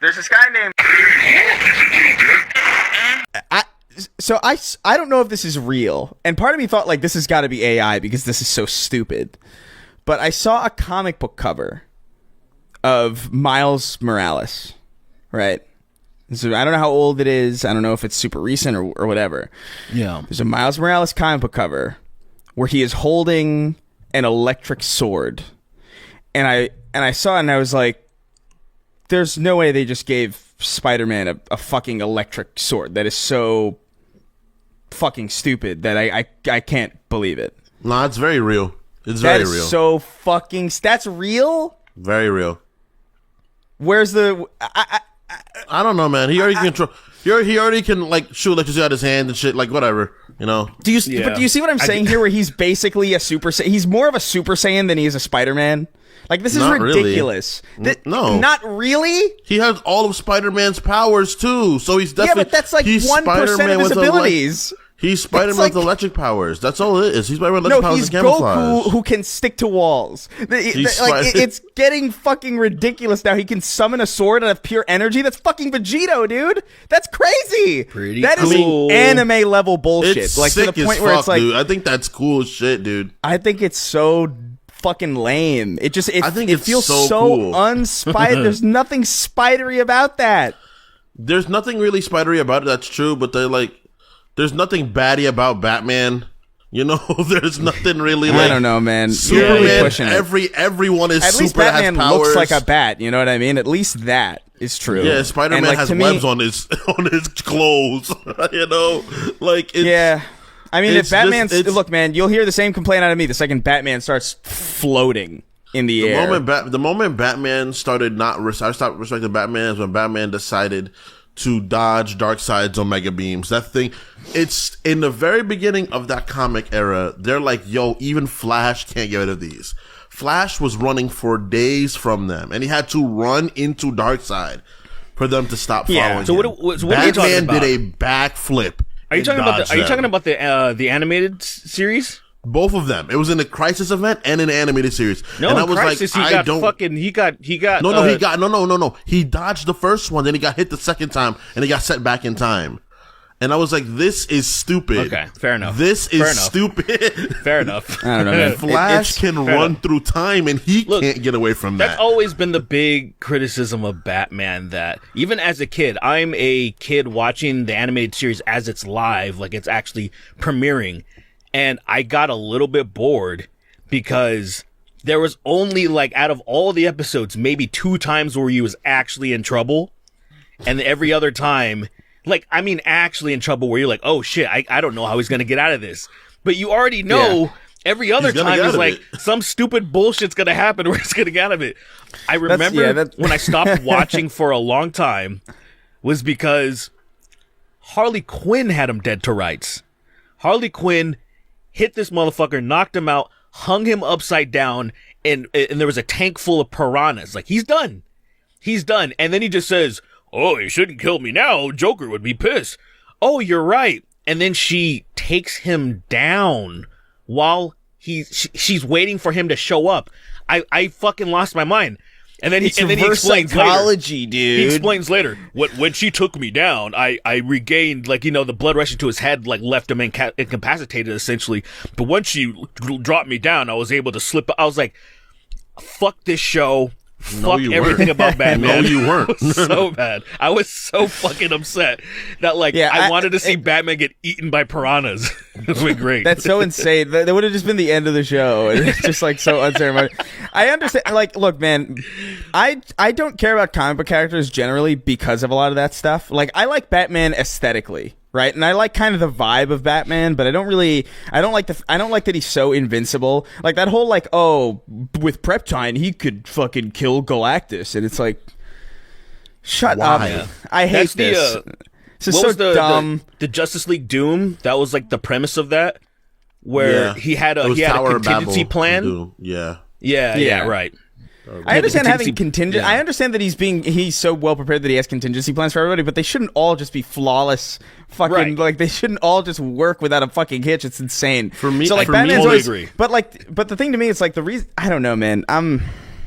There's this guy named... I don't know if this is real, and part of me thought, like, this has got to be AI because this is so stupid. But I saw a comic book cover of Miles Morales, right? So I don't know how old it is. I don't know if it's super recent or whatever. Yeah. There's a Miles Morales comic book cover where he is holding an electric sword. And I saw it and I was like, there's no way they just gave Spider-Man a fucking electric sword. That is so fucking stupid that I can't believe it. Nah, it's very real. It's very real. So fucking... That's real? Very real. Where's the... I don't know, man. He already control. He already can like shoot electricity out his hand and shit. Like whatever, you know. But do you see what I'm saying here? Where he's basically a Super Saiyan. He's more of a Super Saiyan than he is a Spider-Man. Like this is Not ridiculous. Really. No, not really. He has all of Spider-Man's powers too, so he's definitely. Yeah, but that's like 1% of his abilities. He's Spider-Man with electric powers. That's all it is. He's Spider-Man with electric powers and camouflage. Goku who can stick to walls. It's getting fucking ridiculous now. He can summon a sword out of pure energy. That's fucking Vegito, dude. That's crazy. That is anime level bullshit. It's like sick to the point as where fuck, it's like, dude. I think that's cool as shit, dude. I think it's so fucking lame. I think it feels so cool. unspidered. There's nothing spidery about that. There's nothing really spidery about it. That's true, but they're like. There's nothing baddie about Batman. You know, there's nothing really like... I don't know, man. Superman, really pushing it. Everyone is At super, least Batman has powers. looks like a bat, you know what I mean? At least that is true. Yeah, Spider-Man has webs on his clothes. You know? Like, it's... Yeah. I mean, if Batman's... Just, look, man, you'll hear the same complaint out of me the second Batman starts floating in the air. The moment Batman started I stopped respecting Batman is when Batman decided to dodge Darkseid's Omega beams. That thing, it's in the very beginning of that comic era. They're like, yo, even Flash can't get rid of these. Flash was running for days from them, and he had to run into Darkseid for them to stop following so him. What Batman are you talking about? did a backflip. Are you talking about the animated series? Both of them. It was in the Crisis event and in the animated series. No, and I in was Crisis, like, he dodged the first one, then he got hit the second time, and he got set back in time. And I was like, this is stupid. Okay, fair enough. This is stupid. Fair enough. I don't know, man. Flash can run through time, and he can't get away from that. That's always been the big criticism of Batman, that even as a kid, I'm a kid watching the animated series as it's live, like it's actually premiering. And I got a little bit bored because there was only, like, out of all the episodes, maybe 2 times where he was actually in trouble. And every other time, like, I mean, actually in trouble where you're like, oh shit, I don't know how he's going to get out of this. But you already know every other time is like, some stupid bullshit's going to happen where he's going to get out of it. I remember when I stopped watching for a long time was because Harley Quinn had him dead to rights. Harley Quinn hit this motherfucker, knocked him out, hung him upside down, and there was a tank full of piranhas. Like, he's done. He's done. And then he just says, oh, he shouldn't kill me now. Joker would be pissed. Oh, you're right. And then she takes him down while she's waiting for him to show up. I fucking lost my mind. And then he explains psychology, dude. He explains later, when she took me down, I regained, like, you know, the blood rushing to his head, like, left him incapacitated, essentially. But once she dropped me down, I was able to slip. I was like, fuck this show. Fuck everything about Batman. No, you weren't. So bad. I was so fucking upset that, like, I wanted to see Batman get eaten by piranhas. It would be great. That's so insane. That would have just been the end of the show. It's just, like, so unceremonious. I understand. Like, look, man, I don't care about comic book characters generally because of a lot of that stuff. Like, I like Batman aesthetically. Right, and I like kind of the vibe of Batman, but I don't like that he's so invincible. Like that whole like, oh, with prep time he could fucking kill Galactus, and it's like, shut up. I hate this. This is so dumb. The Justice League Doom, that was like the premise of that, where he had a contingency plan. Yeah, right. I understand having contingent. I understand that he's so well prepared that he has contingency plans for everybody, but they shouldn't all just be flawless. Fucking like they shouldn't all just work without a fucking hitch. It's insane. For me, so like for Batman's me, always, agree. but the thing to me, it's like the reason. I don't know, man.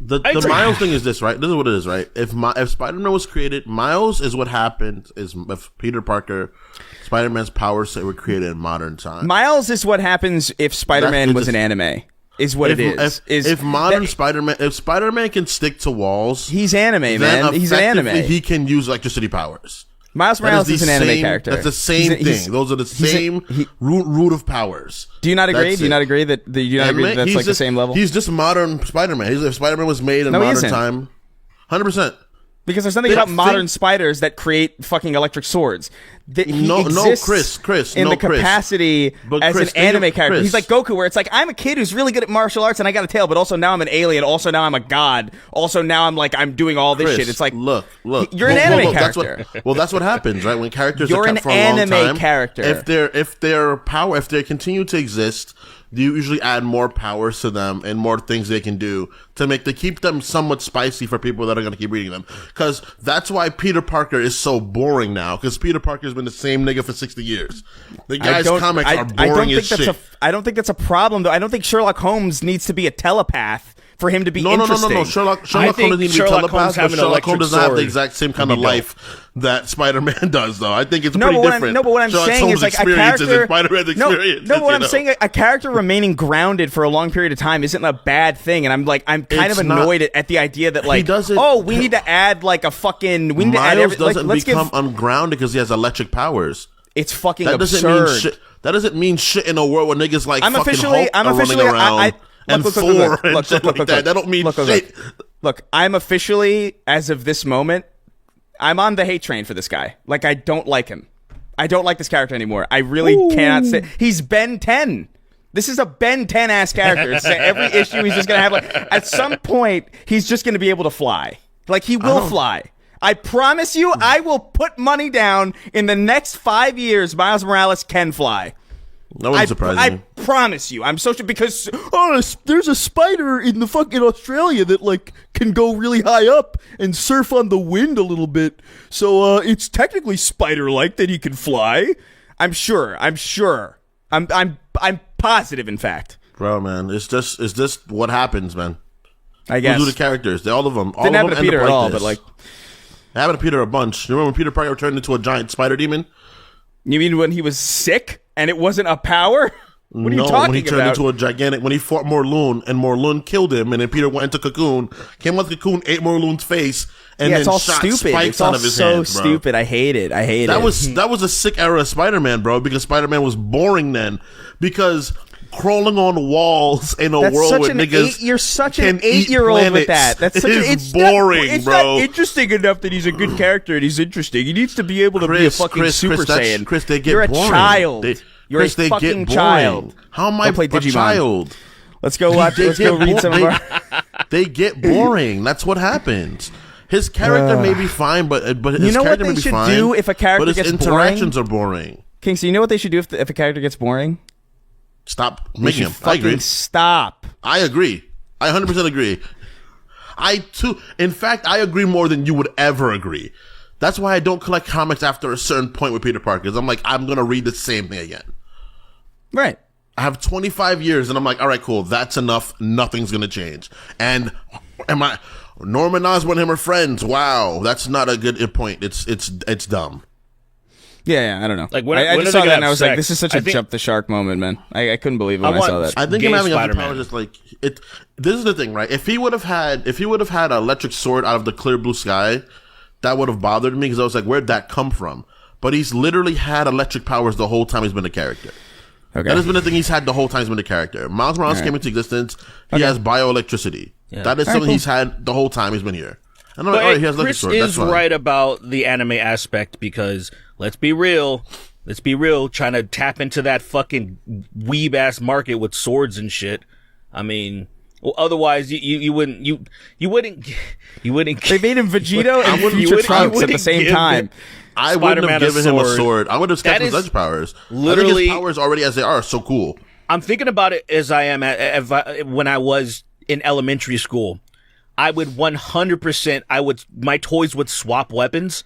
The Miles thing is this, right? This is what it is, right? If Spider-Man was created, Miles is what happened. Is if Peter Parker, Spider-Man's powers were created in modern time. Miles is what happens if Spider-Man was an anime. Is what it is. If modern Spider-Man, if Spider-Man can stick to walls, he's anime, man. He's an anime. He can use electricity powers. Miles Morales is an anime character. That's the same thing. Those are the same root of powers. Do you not agree? Do you not agree that that's like the same level? He's just modern Spider-Man. If Spider-Man was made in modern time, 100%. Because there's something about modern spiders that create fucking electric swords. Chris, in the capacity as an anime character. He's like Goku, where it's like, I'm a kid who's really good at martial arts and I got a tail, but also now I'm an alien. Also now I'm a god. Also now I'm doing all this shit. It's like, look, you're an anime character. That's what happens, right? When characters are kept for a long time, character. If they continue to exist, you usually add more powers to them and more things they can do to keep them somewhat spicy for people that are going to keep reading them. Because that's why Peter Parker is so boring now. Because Peter Parker's been the same nigga for 60 years. The guy's comics are boring as shit. I don't think that's a problem, though. I don't think Sherlock Holmes needs to be a telepath for him to be interesting. No. Sherlock Holmes needs to be a telepath, but Sherlock Holmes doesn't have the exact same kind of life that Spider-Man does, though. I think it's pretty different. But what I'm saying is like a character. Spider-Man's experience. What I'm saying, a character remaining grounded for a long period of time isn't a bad thing, and I'm kind of annoyed at the idea that like, we need to add like a fucking. We need to add everything. Miles doesn't become ungrounded because he has electric powers. It's fucking absurd. That doesn't mean shit in a world where niggas like Hulk are running around. And Thor and shit like that. That don't mean shit. Look, I'm officially, as of this moment, I'm on the hate train for this guy. Like, I don't like him. I don't like this character anymore. I really cannot say. He's Ben 10. This is a Ben 10 ass character. It's every issue he's just going to have, like, at some point, he's just going to be able to fly. Like, he will fly. I promise you, I will put money down in the next 5 years, Miles Morales can fly. That wouldn't surprise me. I promise you. I'm so because there's a spider in the fucking Australia that like can go really high up and surf on the wind a little bit. So it's technically spider-like that he can fly. I'm sure. I'm positive, in fact. Bro, man, it's just what happens, man. I guess. Who do the characters? All of them. Didn't happen to Peter at all, but like it happened to Peter a bunch. You remember when Peter Parker turned into a giant spider demon? You mean when he was sick and it wasn't a power? What are you talking about? When he turned into a gigantic, when he fought Morlun and Morlun killed him, and then Peter went into Cocoon, came with Cocoon, ate Morlun's face, and then shot spikes out of his hands, bro. It's so stupid. I hate it. That was a sick era of Spider-Man, bro, because Spider-Man was boring then. Because crawling on walls in a world where niggas you're such an 8-year-old with that. That's such it's boring, bro. It's not interesting enough that he's a good character and he's interesting. He needs to be able to be a fucking Super Saiyan. Chris, they get you're boring. A child. You're a fucking child. How am I a child? Let's go watch. Let's go read some of our. They get boring. That's what happens. His character may be fine, but his character may be fine. You know what they should do if a character gets boring? But his interactions are boring. King, so you know what they should do if a character gets boring? Stop making him. I agree. Stop. I agree. I 100% agree. In fact, I agree more than you would ever agree. That's why I don't collect comics after a certain point with Peter Parker. Because I'm like, I'm going to read the same thing again. Right. I have 25 years and I'm like, all right, cool. That's enough. Nothing's going to change. And Norman Osborn and him are friends. Wow. That's not a good point. It's dumb. Yeah, I don't know. Like I just saw that and I was like, this is such a jump the shark moment, man. I couldn't believe it when I saw that. I think him having other powers is like it. This is the thing, right? If he would have had an electric sword out of the clear blue sky, that would have bothered me because I was like, where'd that come from? But he's literally had electric powers the whole time he's been a character. Okay. That has been the thing he's had the whole time he's been a character. Miles Morales came into existence. He has bioelectricity. Yeah. That is something he's had the whole time he's been here. And I'm like, all right, he has electric sword. Chris is right about the anime aspect because let's be real, trying to tap into that fucking weeb ass market with swords and shit. I mean, well, otherwise you wouldn't. They made him Vegito and Future Trunks at the same time. I wouldn't have given him a sword. I would have kept his electric powers. Literally, I think his powers already as they are so cool. I'm thinking about it as I am when I was in elementary school. I would 100%. My toys would swap weapons.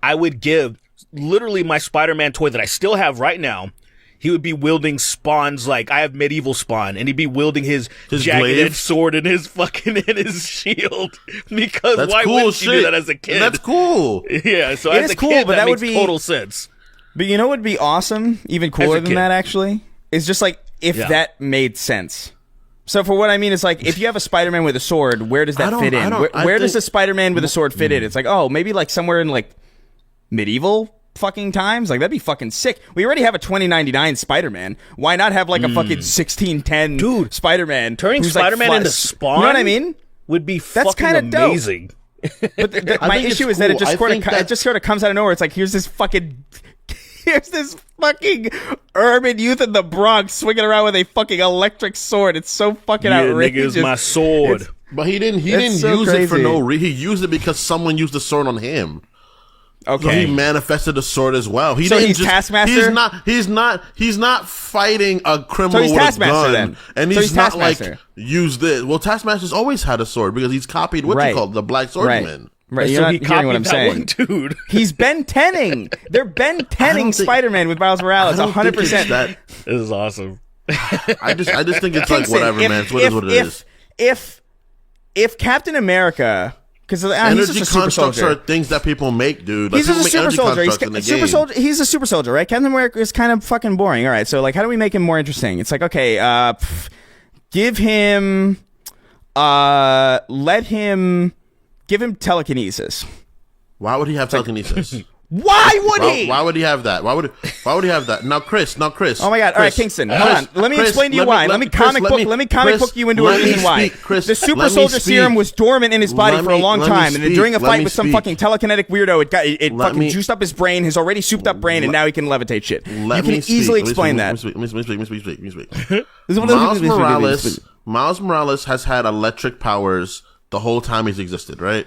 I would give literally my Spider-Man toy that I still have right now. he would be wielding Spawn's, like, I have medieval Spawn, and he'd be wielding his jagged glaive? edge sword and his shield. Because That's why cool wouldn't you do shit. that as a kid? That's cool. Yeah, so It as is a cool, kid, but that would makes be- total sense. But you know what would be awesome, even cooler than kid. that, actually? Is just like if Yeah. that made sense. So for what I mean is like if you have a Spider-Man with a sword, where does that fit in? Where does a Spider-Man with a sword fit in? It's like, oh, maybe like somewhere in like medieval fucking times. Like that'd be fucking sick. We already have a 2099 Spider-Man. Why not have like a fucking 1610 Dude, Spider-Man? turning who's, Spider-Man like, into Spawn? You know what I mean? Would be That's fucking kinda dope. amazing. But my think it's issue is that it cool. just I sort of think that- it just sort of comes out of nowhere. It's like here's this fucking urban youth in the Bronx swinging around with a fucking electric sword. It's so fucking Yeah, outrageous. nigga is my sword. But he didn't It's so use it for crazy. no reason. He used it because someone used the sword on him. So Okay. he manifested the sword as well. He So didn't he's just, Taskmaster? He's not fighting a criminal So he's with a Taskmaster gun. then. And So he's he's not like Taskmaster. use this. Well, Taskmaster's always had a sword because he's copied what Right. you call the Black Swordsman. Right. So You're not he hearing what I'm copied that saying. one dude. He's Ben Tenning. They're Ben Tenning think- Spider-Man with Miles Morales. I don't think it's 100%. that. This is awesome. I just think it's like Kingston, whatever, man. It's what it is. If Captain America, because he's Energy just a super constructs soldier. are things that people make, dude. Like, He's just a people make super energy soldier. He's constructs in the super game. soldier. He's a super soldier, right? Captain America is kind of fucking boring. All right, so like, how do we make him more interesting? It's like, okay, give him telekinesis. Why would he have telekinesis? Why would he? Why would he have that? Why would he have that? Now, Chris. Oh my God! All right, Kingston, hold on. Let me explain to you why. Let me comic book you into a reason why. The super soldier serum was dormant in his body for a long time, and then during a fight with some fucking telekinetic weirdo, it fucking juiced up his brain, his already souped up brain, and now he can levitate shit. You can easily explain that. Let me speak. Miles Morales has had electric powers the whole time he's existed, right?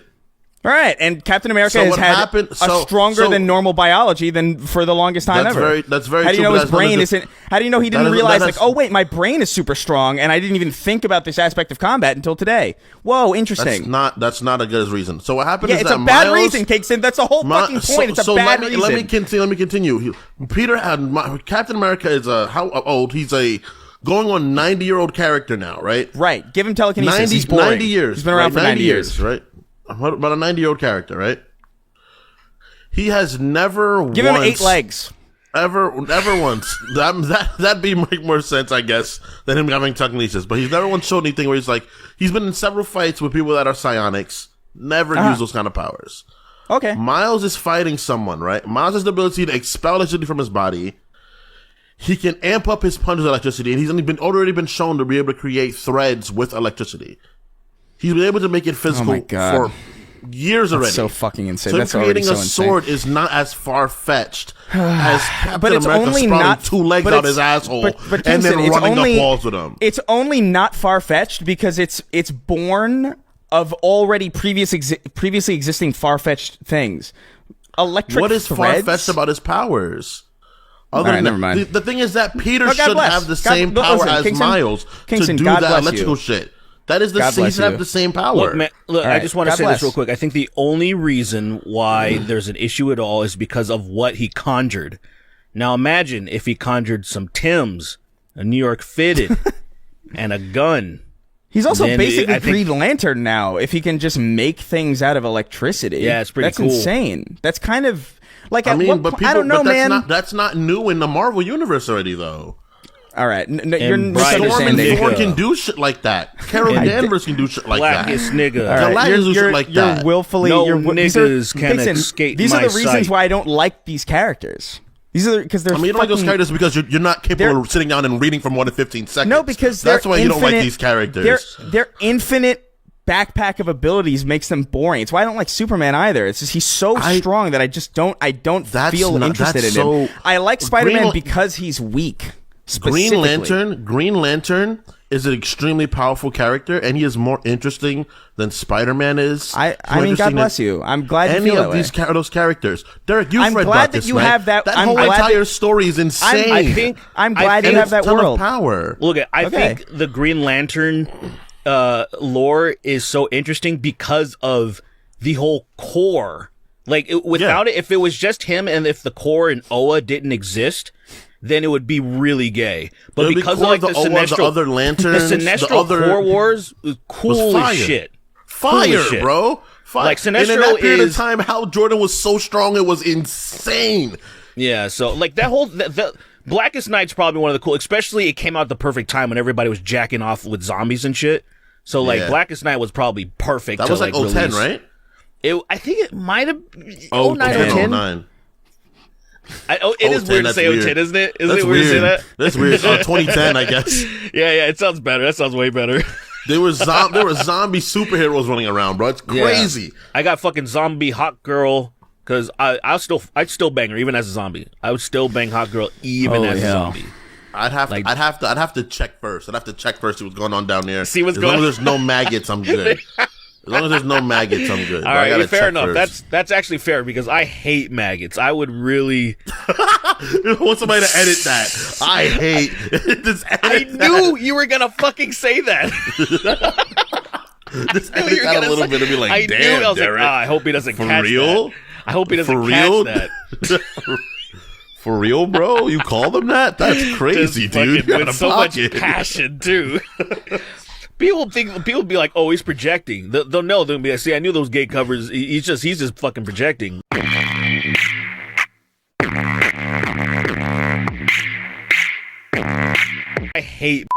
All right, and Captain America So has what had happened- a so- stronger so- than normal biology than for the longest time That's ever. that's very How do you true, know but his that's brain not a- isn't? How do you know he didn't that is- realize that like, is- oh wait, my brain is super strong, and I didn't even think about this aspect of combat until today. Whoa, interesting. That's not a good reason. So what happened Yeah, is it's that a bad Miles, reason, Kingston. That's the whole fucking point. It's a bad reason. Let me continue. Peter had Captain America is how old? He's a going on 90-year-old character now, right? Right. Give him telekinesis. 90, He's boring. 90 years. He's been around right? for 90 years. right? About a 90-year-old character, right? He has never Give him 8 legs. Ever once. That'd make more sense, I guess, than him having telekinesis. But he's never once shown anything where he's been in several fights with people that are psionics, never used those kind of powers. Okay. Miles is fighting someone, right? Miles has the ability to expel electricity from his body. He can amp up his punch with electricity, and he's already been shown to be able to create threads with electricity. He's been able to make it physical for years already. That's so fucking insane. So That's already creating so a insane. sword is not as far-fetched as Captain But it's America only sprouting not 2 legs but out it's- his asshole but and Kingston, then it's running only- up walls with him. It's only not far fetched because it's born of already previously existing far fetched things. Electric. What is threads? far-fetched about his powers? Other All right, than never that, mind. the thing is that Peter Oh, God should bless. have the God- same no, power listen, as Kingston- Miles Kingston, to do God that bless electrical you. shit. That is God he bless should have you. the same power. Look, man, look, All I right, just want to God say bless. this real quick. I think the only reason why there's an issue at all is because of what he conjured. Now imagine if he conjured some Timbs, a New York fitted, and a gun. He's also Then basically I think- Green Lantern now. If he can just make things out of electricity, Yeah, it's pretty cool. That's insane. That's kind of like I at mean, what but point- people, I don't know, but that's man. that's not new in the Marvel universe already, though. All right, you're Brian Storm and misunderstanding. Thor nigga. can do shit like that. Carol And Danvers can do shit like that. Blackest nigga. All right, Galactus do shit like that. You're willfully. No these niggas can Kingston, escape These are my the reasons sight. why I don't like these characters. These are because they're. I mean, you don't like those fucking- characters because you're not capable of sitting down and reading for more than 15 seconds. No, because that's they're why you don't like infinite- these characters. Their infinite backpack of abilities makes them boring. It's why I don't like Superman either. It's just he's so strong that I just don't. I don't That's feel not- interested that's in him. so- I like Spider-Man Green- because he's weak. Green Specifically. Green Lantern is an extremely powerful character, and he is more interesting than Spider-Man is. I mean, God bless you. I'm glad you Any feel that of way. these those characters, Derek, you've I'm read glad about that this, you right? have that- That I'm whole glad entire that- story is insane. I think I'm glad think you have that It's a ton of world. power. Look, I Okay. think the Green Lantern lore is so interesting because of the whole core. Like, without it, if it was just him and if the core and Oa didn't exist, then it would be really gay. But It'd be because cool of like if the Sinestro, other lanterns, the Sinestro Core Wars was cool as shit. Fire, Cool as shit. bro. Fire. Like, Sinestro and in that period of is- time, Hal Jordan was so strong, it was insane. Yeah, so like that whole the Blackest Night's probably one of the cool, especially it came out at the perfect time when everybody was jacking off with zombies and shit. So like Yeah. Blackest Night was probably perfect. That to, was like 010, release. right? I think it might have 09, 09. 09. It is 010, weird to that's say weird. 010, isn't it? Isn't That's it weird to say weird. that? That's weird. 2010, I guess. Yeah, it sounds better. That sounds way better. There were zombie superheroes running around, bro. It's crazy. Yeah. I got fucking zombie hot girl because I'd still bang her even as a zombie. I would still bang hot girl even as a zombie. I'd have to check first. I'd have to check first see what's going on down there. See what's as going long on. as there's no maggots, I'm good. As long as there's no maggots, I'm good. All But I gotta right, fair check enough. first. That's actually fair because I hate maggots. I would really. I want somebody to edit that. I hate. Just I edit knew you were gonna fucking say that. Just edit You're that a gonna little say- bit and be like, I damn, knew. I was Derrick. like, I hope he doesn't For catch real? that. I hope he doesn't For catch real? that. For real, bro? You call them that? That's crazy, Just dude. fucking You got with a so much pocket. passion too. People be like, oh, he's projecting. They'll know. They'll be like, see, I knew those gay covers. He's just fucking projecting. I hate